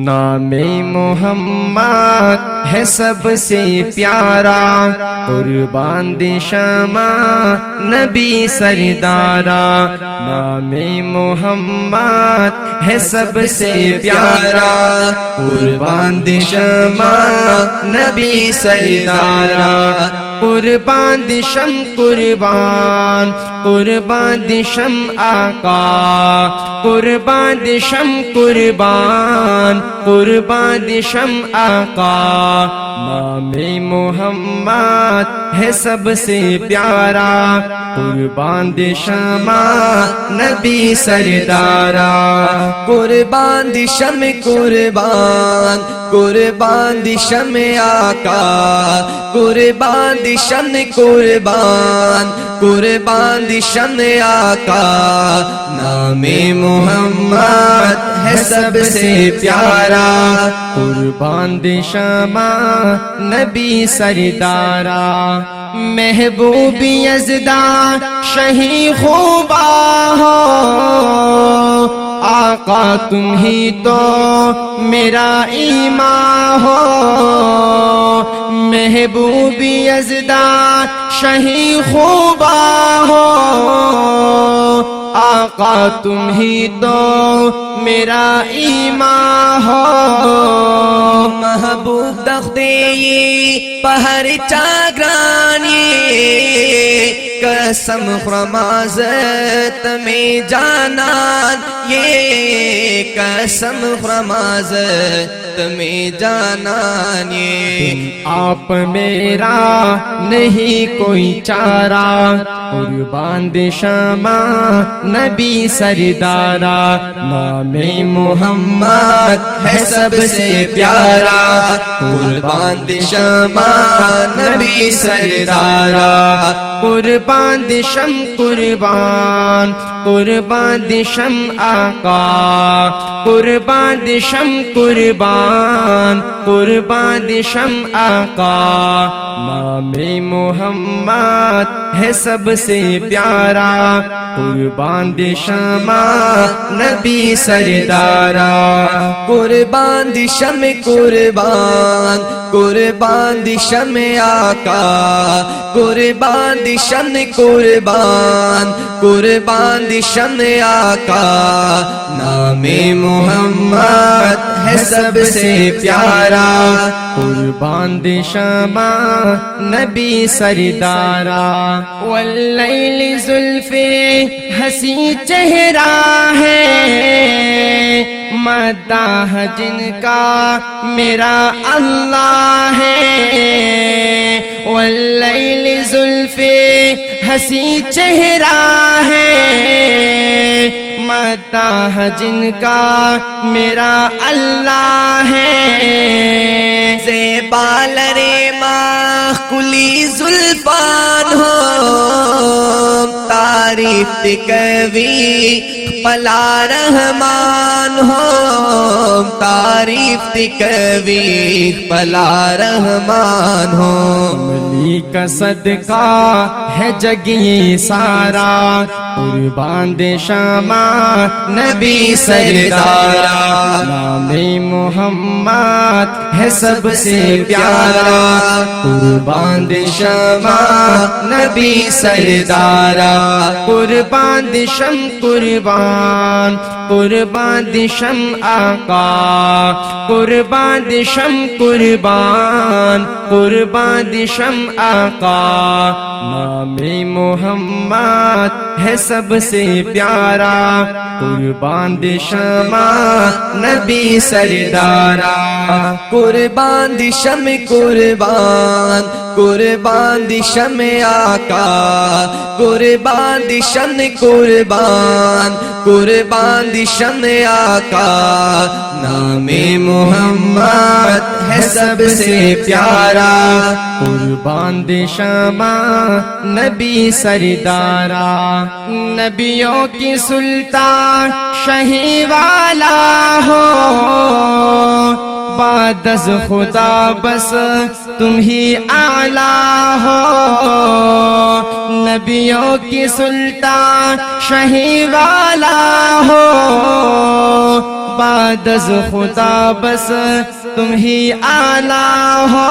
نام محمد ہے سب سے پیارا، قربان دے شمع نبی سردارا۔ نام محمد ہے سب سے پیارا، قربان دے شمع نبی سردارا۔ قربان دے شم قربان، قربان دے شم آقا، قربان دے شم قربان، قربان دے شم آقا۔ نام محمد ہے سب سے پیارا، قربان دے شمع نبی سردارا۔ قربان دی شم قربان، قربان دی شم آقا، قربان دی شم قربان، قربان دی شم آقا۔ نام محمد ہے سب سے پیارا، قربان دے شمع نبی سردارا۔ محبوب یزداں شہی خوبا ہو، آقا تم ہی تو میرا ایمان ہو۔ محبوب یزداں شہی خوبا ہو، آقا تم ہی تو میرا ایمان ہو۔ محبوب دخدے پہر چاگرانی، قسم خرمازت میں جانان، یہ قسم خرمازت میں جانان۔ یہ آپ میرا نہیں کوئی چارہ، قربان دے شمع نبی سردارا۔ نام محمد ہے سب سے پیارا، قربان دے شمع نبی سردارا۔ قربان دے شم قربان، قربان دے شم آقا، قربان دے شم قربان، قربان دے شم آقا۔ نام محمد ہے سب سے پیارا، قربان دے شمع نبی سردارا۔ قربان دی شم قربان، قربان دی شم آقا، قربان دی شم قربان، قربان دی شم آقا۔ نام محمد ہے سب سے پیارا، قربان دے شمع نبی سردارا۔ واللیل زلف ہنسی چہرہ ہے، مداح جن کا میرا اللہ ہے۔ واللیل زلف ہنسی چہرہ ہے، مداح جن کا میرا اللہ ہے۔ زیبالر ماہ کلی زلفان ہو، تعریف کبھی پلا رحمان ہو، تعریف کبھی پلا رحمان ہو۔ عملی کا صدقہ ہے جگ یہ سارا، قربان دے شمع نبی سردارا۔ نام محمد ہے سب سے پیارا، قربان دے شمع نبی سردارا۔ قربان دے شم قربان، قربان دے شم آقا، قربان دے شم قربان، قربان دے شم آقا۔ نام محمد ہے سب سے پیارا، قربان دے شمع نبی سردارا۔ قربان دی شم قربان، قربان دی شم آقا، قربان دی شم قربان، قربان دی شم آقا۔ نام محمد ہے سب سے پیارا، قربان دے شمع نبی سردارا۔ نبیوں کی سلطان شہی والا ہو، بعد از خدا بس تم ہی اعلیٰ ہو، نبیوں کی سلطان شہی والا ہو، بعد از خدا بس تم ہی اعلیٰ ہو.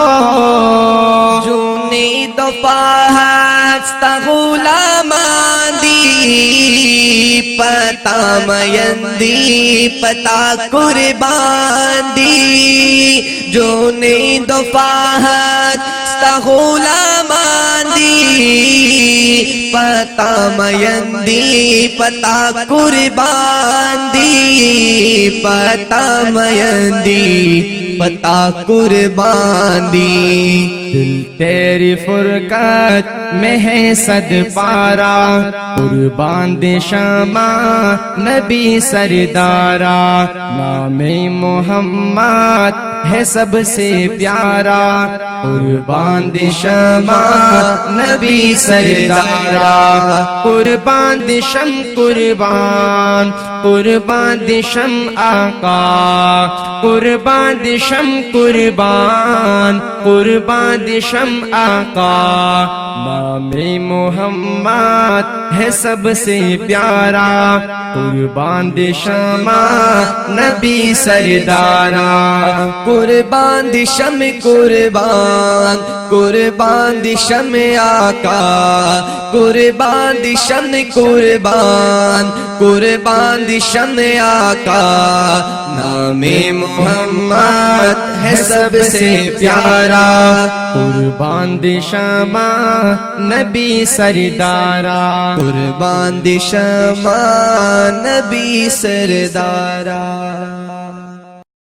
جونی دفاعات ستا غلامان دی، پتا میندی پتا قربان دی. جونی دفاعات ستا غلامان دی، پتا میندی پتا قربان دی، پتا میندی پتا قربان دی. دل تیری فرقت میں ہے صد پارا، قربان دے شمع نبی سردارا. نام محمد ہے سب سے پیارا، قربان دے شمع نبی سردارا. قربان دے شم قربان، قربان دے شم آقا، قربان دے شم قربان، قربان دے شم آقا. نام محمد ہے سب سے پیارا، قربان دے شمع نبی سردارا. قربان دی شم قربان، قربان دی شم آقا، قربان دی شم قربان، قربان دی شم آقا. نام محمد ہے سب سے پیارا، قربان دے شمع نبی سردارا. قربان دی شمع نبی سردارا.